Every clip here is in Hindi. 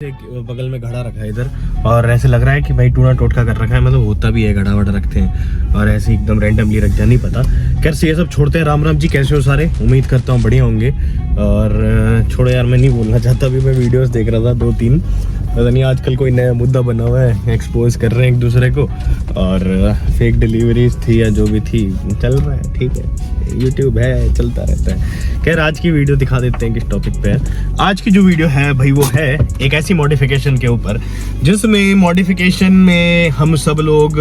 एक बगल में घड़ा रखा है इधर, और ऐसे लग रहा है कि भाई टूना टोटका कर रखा है, मतलब होता भी है, घड़ा वड़ा रखते हैं और ऐसे एकदम रैंडमली रख दिया, नहीं पता। खैर से ये सब छोड़ते हैं। राम राम जी, कैसे हो सारे? उम्मीद करता हूँ बढ़िया होंगे। और छोड़ो यार, मैं नहीं बोलना चाहता, अभी मैं वीडियोस देख रहा था 2-3, पता नहीं आजकल कोई नया मुद्दा बना हुआ है, एक्सपोज कर रहे हैं एक दूसरे को, और फेक डिलीवरीज थी या जो भी थी, चल रहा है, ठीक है, यूट्यूब है, चलता रहता है। खैर आज की वीडियो दिखा देते हैं किस टॉपिक पे है। आज की जो वीडियो है भाई वो है एक ऐसी मॉडिफिकेशन के ऊपर जिसमें मॉडिफिकेशन में हम सब लोग,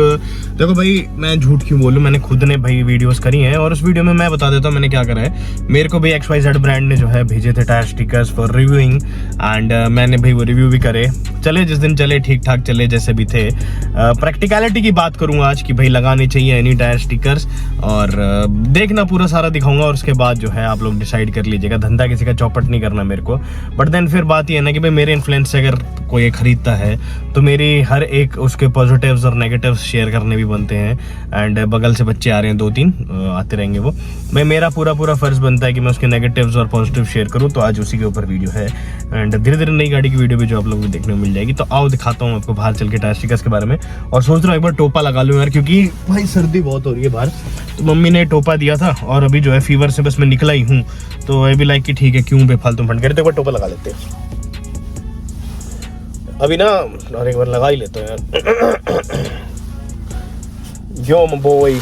देखो भाई मैं झूठ क्यों बोलूं, मैंने खुद ने भाई वीडियोस करी हैं और उस वीडियो में मैं बता देता हूं मैंने क्या करा है। मेरे को भाई XYZ ब्रांड ने जो है भेजे थे tyre stickers for reviewing, and मैंने भाई वो रिव्यू भी करे, चले जिस दिन चले ठीक ठाक चले जैसे भी थे। प्रैक्टिकलिटी की बात करूंगा आज कि भाई लगाने चाहिए एनी टायर स्टिकर्स, और देखना पूरा सारा दिखाऊंगा, और उसके बाद जो है आप लोग डिसाइड कर लीजिएगा। धंधा किसी का चौपट नहीं करना मेरे को, बट देन फिर बात ये है ना कि भाई मेरे इन्फ्लुएंस से अगर कोई खरीदता है तो मेरी हर एक उसके पॉजिटिव्स और नेगेटिव्स शेयर करने भी बनते हैं। एंड बगल से बच्चे आ रहे हैं 2-3 आते रहेंगे वो, मैं मेरा पूरा फर्ज बनता है कि मैं उसके नेगेटिव्स और पॉजिटिव शेयर करूँ। तो आज उसी के ऊपर वीडियो है, एंड धीरे धीरे नई गाड़ी की वीडियो भी जो आप लोग को देखने को मिल जाएगी। तो आओ दिखाता हूँ आपको बाहर चल के टायर स्टिकर्स के बारे में, और सोच रहा हूँ एक बार टोपा लगा लूँ यार, क्योंकि भाई सर्दी बहुत हो रही है बाहर। तो मम्मी ने टोपा दिया था और अभी जो है फीवर से बस मैं निकला ही हूँ, तो आई भी लाइक कि ठीक है क्यों बेफालतू फंड करे, तो एक बार टोपा लगा लेते हैं अभी ना, और एक बार लगा ही लेते हैं यार। Yo my boy,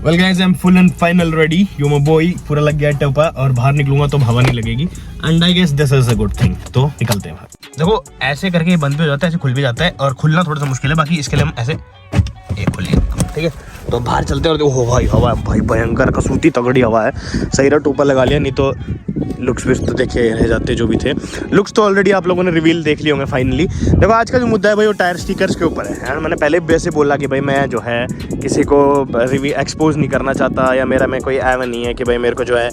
well guys I am full and final ready, yo my boy, पूरा लग गया टोपा, और बाहर निकलूंगा तो हवा नहीं लगेगी, and I guess this is a good thing. तो निकलते हैं बाहर। देखो ऐसे करके ये बंद भी हो जाता है, ऐसे खुल भी जाता है, और खुलना थोड़ा सा मुश्किल है, बाकी इसके लिए हम ऐसे ये खुल लिया, ठीक है। तो बाहर चलते हैं, और देखो भाई हवा भाई भयंकर कसूती तगड़ी हवा है, सही रहा टोपा लगा लिया, नहीं तो लुक्स भी तो देखे रह जाते जो भी थे। लुक्स तो ऑलरेडी आप लोगों ने रिवील देख लिए होंगे फाइनली। देखो आज का जो मुद्दा है भाई वो टायर स्टिकर्स के ऊपर है। मैंने पहले भी वैसे बोला कि भाई मैं जो है किसी को रिव्यू एक्सपोज नहीं करना चाहता, या मेरा मैं कोई एम नहीं है कि भाई मेरे को जो है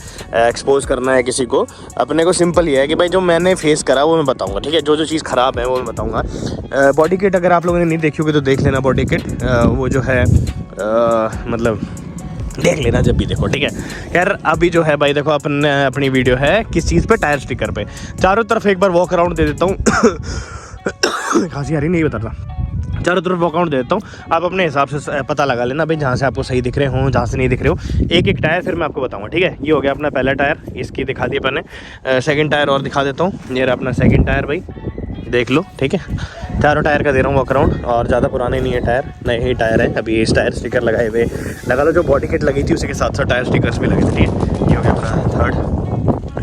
एक्सपोज करना है किसी को। अपने को सिंपल ही है कि भाई जो मैंने फेस करा वो मैं बताऊँगा, ठीक है। जो चीज़ ख़राब है वो मैं बताऊँगा। बॉडी किट अगर आप लोगों ने नहीं देखी होगी तो देख लेना, बॉडी किट वो जो है मतलब देख लेना जब भी देखो, ठीक है। यार अभी जो है भाई देखो अपनी वीडियो है किस चीज़ पे, टायर स्टिकर पे। चारों तरफ एक बार वॉक अराउंड दे देता हूँ। खांसी आ रही नहीं बताता, चारों तरफ वॉक अराउंड दे देता हूँ, आप अपने हिसाब से पता लगा लेना भाई, जहाँ से आपको सही दिख रहे हो, जहाँ से नहीं दिख रहे हो। एक एक टायर फिर मैं आपको बताऊँगा, ठीक है। ये हो गया अपना पहला टायर, इसकी दिखा दिया मैंने। सेकंड टायर और दिखा देता हूँ, ये रहा अपना सेकंड टायर भाई, देख लो, ठीक है। चारों टायर का दे रहा हूँ वॉक अराउंड, और ज़्यादा पुराने नहीं है टायर, नए ही टायर है। अभी इस टायर स्टिकर लगाए हुए लगा लो, जो बॉडी किट लगी थी उसी के साथ साथ टायर स्टिकर्स भी लगे थे, ठीक है। ये हो गया अपना थर्ड,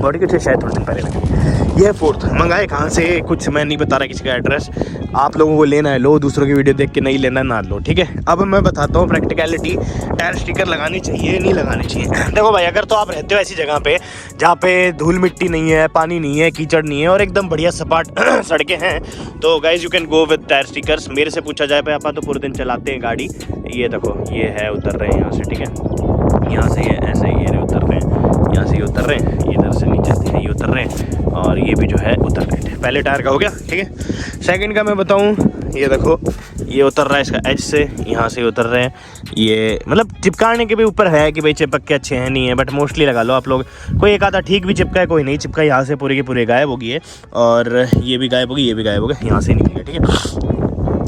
बॉडी किट से शायद थोड़े दिन पहले लगे। ये फोर्थ, मंगाए कहाँ से कुछ मैं नहीं बता रहा किसी का एड्रेस, आप लोगों को लेना है लो, दूसरों की वीडियो देख के नहीं लेना ना लो, ठीक है। अब मैं बताता हूँ प्रैक्टिकलिटी, टायर स्टिकर लगानी चाहिए नहीं लगानी चाहिए। देखो भाई अगर तो आप रहते हो ऐसी जगह पे जहाँ पे धूल मिट्टी नहीं है, पानी नहीं है, कीचड़ नहीं है, और एकदम बढ़िया सपाट सड़कें हैं, तो guys you can go with tyre stickers. मेरे से पूछा जाए भाई, आप तो पूरे दिन चलाते हैं गाड़ी, ये देखो ये है उतर रहे हैं यहाँ से, ठीक है। यहाँ से ये ऐसे ये उतर रहे हैं, यहाँ से ये उतर रहे हैं, इधर से नीचे से ये उतर रहे हैं, और ये भी जो है उतर रहे हैं। पहले टायर का हो गया, ठीक है। सेकंड का मैं बताऊं, ये देखो ये उतर रहा है इसका एज से, यहाँ से उतर रहे हैं। ये मतलब चिपकाने के भी ऊपर है कि भाई चिपक के अच्छे हैं नहीं है, बट मोस्टली लगा लो आप लोग। कोई एक आधा ठीक भी चिपका है, कोई नहीं चिपका, यहाँ से पूरे के पूरे गायब हो गई है, और ये भी गायब हो गई, ये भी गायब हो गया, यहाँ से निकल गया, ठीक है।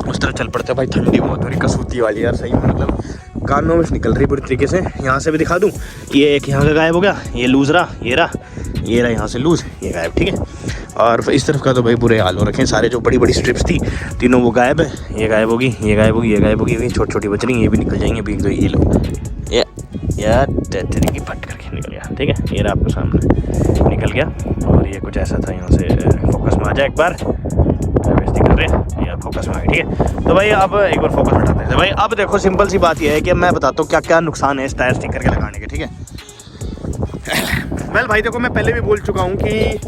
उस तरह चल पड़ते हैं भाई, ठंडी बहुत हो रही, कसूती वाली यार, सही में मतलब कानों में निकल रही पूरी तरीके से। यहाँ से भी दिखा दूँ, ये एक यहाँ का गायब हो गया, ये लूज रहा, ये रहा यहाँ से लूज, ये गायब, ठीक है। और इस तरफ का तो भाई बुरे हाल हो रखे हैं, सारे जो बड़ी बड़ी स्ट्रिप्स थी तीनों वो गायब है, ये गायब होगी, ये गायब होगी, ये गायब होगी, छोटी छोटी बच रही, ये भी निकल जाएंगे। अभी तो ये लो यार तेरी की फट करके निकल गया, ठीक है। ये रहा आपको सामने निकल गया, और ये कुछ ऐसा था, यहाँ से फोकस में आ जाए एक बार, बेइज्जती कर रहे हैं, ये फोकस में आ गया, ठीक है। तो भाई अब एक बार फोकस हटाते हैं भाई। अब देखो सिंपल सी बात ये है कि मैं बताता हूँ क्या क्या नुकसान है इस टायर स्टिकर के लगाने के, ठीक है। वेल भाई देखो मैं पहले भी बोल चुका हूँ कि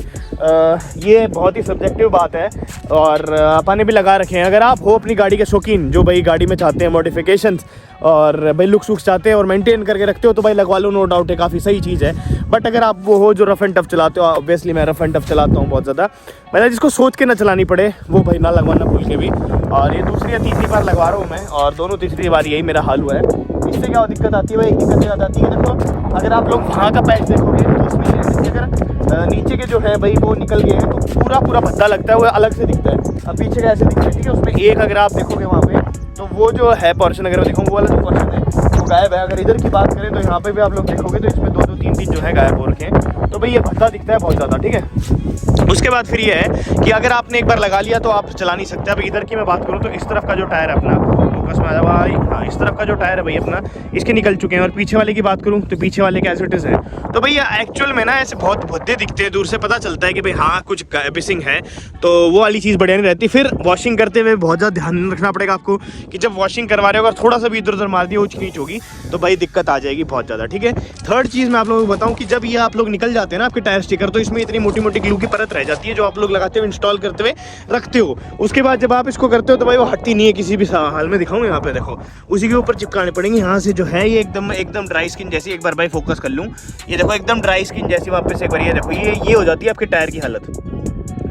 ये बहुत ही सब्जेक्टिव बात है, और अपन ने भी लगा रखे हैं। अगर आप हो अपनी गाड़ी के शौकीन, जो भाई गाड़ी में चाहते हैं मॉडिफिकेशंस, और भाई लुक्स वुक्स चाहते हैं और मेंटेन करके रखते हो, तो भाई लगवा लो, नो डाउट है, काफ़ी सही चीज़ है। बट अगर आप वो हो जो रफ एंड टफ चलाते हो, ऑब्वियसली मैं रफ एंड टफ चलाता हूँ बहुत ज़्यादा, मैंने जिसको सोच के ना चलानी पड़े वो भाई ना लगवाना भूल के भी। और ये दूसरी या तीसरी बार लगवा रहा हूँ मैं, और दोनों तीसरी बार यही मेरा हाल हुआ है। इससे क्या दिक्कत आती है भाई, एक दिक्कत आती है, देखो अगर आप लोग वहाँ का पैच देखोगे तो उसमें अगर नीचे के जो है भाई वो निकल गए हैं तो पूरा पूरा भद्दा लगता है, वो अलग से दिखता है। अब पीछे का ऐसे दिखता है, ठीक है। उसमें एक अगर आप देखोगे वहाँ पे तो वो जो है पोर्शन, अगर देखो वो वाला जो पोर्शन है वो गायब है। अगर इधर की बात करें तो यहाँ पे भी आप लोग देखोगे तो इसमें 2-2 3-3 जो है गायब हो रखे हैं। तो भाई ये भद्दा दिखता है बहुत ज़्यादा, ठीक है। उसके बाद फिर ये है कि अगर आपने एक बार लगा लिया तो आप चला नहीं सकते। अब इधर की मैं बात करूँ तो इस तरफ का जो टायर है अपना, फोकस में आ जा भाई, हाँ इस तरफ का जो टायर है भाई अपना, इसके निकल चुके हैं। और पीछे वाले की बात करूँ तो पीछे वाले के एसिटिस है। तो भैया एक्चुअल में ना ऐसे बहुत भद्दे दिखते हैं, दूर से पता चलता है कि भाई हाँ कुछ बिसिंग है, तो वो वाली चीज़ बढ़िया नहीं रहती। फिर वॉशिंग करते हुए बहुत ज़्यादा ध्यान रखना पड़ेगा आपको कि जब वॉशिंग करवा रहे हो अगर थोड़ा सा भी इधर उधर मार दिया ऊंच नीच होगी तो भाई दिक्कत आ जाएगी बहुत ज़्यादा, ठीक है। थर्ड चीज़ मैं आप लोगों को बताऊँ कि जब ये आप लोग निकल जाते हैं ना आपके टायर स्टिकर, तो इसमें इतनी मोटी मोटी ग्लू की परत रह जाती है जो आप लोग लगाते हो, इंस्टॉल करते हुए रखते हो। उसके बाद जब आप इसको करते हो तो भाई वो हटती नहीं है किसी भी हाल में। दिखाऊँ यहाँ पे देखो, उसी के ऊपर चिपकाने पड़ेंगे। यहाँ से जो है ये एकदम ड्राई स्किन जैसी, एक बार भाई फोकस कर लूँ, ये देखो एकदम ड्राई स्किन जैसी वापस एक बार ये देखो, ये हो जाती है आपके टायर की हालत।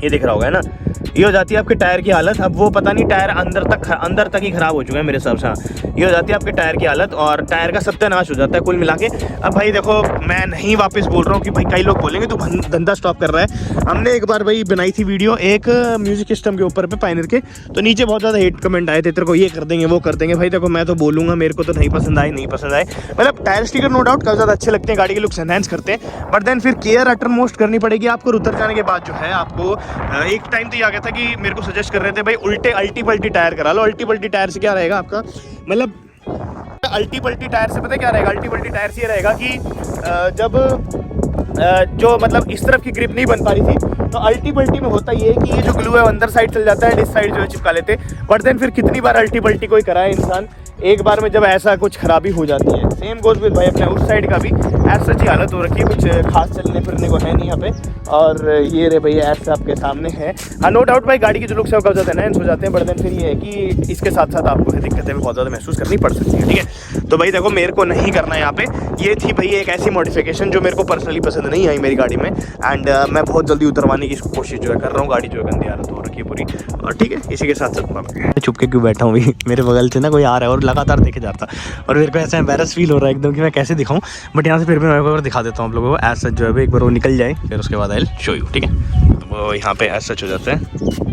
ये दिख रहा होगा है ना, ये हो जाती है आपके टायर की हालत। अब वो पता नहीं टायर अंदर तक ही खराब हो चुका है मेरे हिसाब से। ये हो जाती है आपके टायर की हालत और टायर का सत्यानाश हो जाता है कुल मिला के। अब भाई देखो मैं नहीं वापस बोल रहा हूँ कि भाई कई लोग बोलेंगे तो धंधा स्टॉप कर रहा है। हमने एक बार भाई बनाई थी वीडियो एक म्यूजिक सिस्टम के ऊपर पे पायनियर के, तो नीचे बहुत ज़्यादा हेट कमेंट आए थे, तेरे को ये कर देंगे वो कर देंगे। भाई देखो मैं तो बोलूँगा मेरे को तो नहीं पसंद आए मतलब टायर स्टिकर नो डाउट काफ़ी ज़्यादा अच्छे लगते हैं, गाड़ी के लुक्स एनहांस करते हैं, बट देन फिर केयर अटर मोस्ट करनी पड़ेगी आपको। उतर जाने के बाद जो है आपको एक टाइम तो ये आ गया था कि मेरे को सजेस्ट कर रहे थे भाई उल्टे अल्टी पल्टी टायर करा लो। अल्टी पल्टी टायर से क्या रहेगा आपका, मतलब अल्टी पल्टी टायर से पता क्या रहेगा, अल्टी पल्टी टायर से ये रहेगा कि जब जो मतलब इस तरफ की ग्रिप नहीं बन पा रही थी तो अल्टी पल्टी में होता ये है कि ये जो ग्लू है अंदर साइड चल जाता है, इस साइड जो है चिपका लेते। बट देन फिर कितनी बार अल्टी पल्टी कोई कराए इंसान, एक बार में जब ऐसा कुछ खराबी हो जाती है। सेम गोज विद भाई अपने उस साइड का भी ऐसा अच्छी हालत हो रखी है, कुछ खास चलने फिरने को है नहीं यहाँ पे। और ये रे भैया ऐसा आपके सामने है। हाँ नो डाउट भाई गाड़ी के जो लुक्स है वो कब जाते हैं हो जाते हैं, बट देन फिर ये है कि इसके साथ साथ आपको दिक्कतें भी बहुत ज़्यादा महसूस करनी पड़ सकती है, ठीक है। तो भाई देखो मेरे को नहीं करना है यहाँ पे, ये थी भाई एक ऐसी मॉडिफिकेशन जो मेरे को पर्सनली पसंद नहीं आई मेरी गाड़ी में। एंड मैं बहुत जल्दी उतरवाने की कोशिश जो है कर रहा हूँ, गाड़ी जो है गंदी हालत हो रखी है पूरी। और ठीक है इसी के साथ साथ मैं चुप के क्यों बैठा हूँ, मेरे बगल से ना कोई आ रहा है और लगातार देखे जाता और मेरे को ऐसा एम्बैरस फील हो रहा है एकदम कि मैं कैसे दिखाऊं। बट यहाँ से फिर भी मैं एक बार दिखा देता हूँ आप लोगों को। ऐसा जो है एक बार वो निकल जाए फिर उसके बाद आई विल शो यू, ठीक है। तो वो यहाँ पे ऐसा हो जाता है।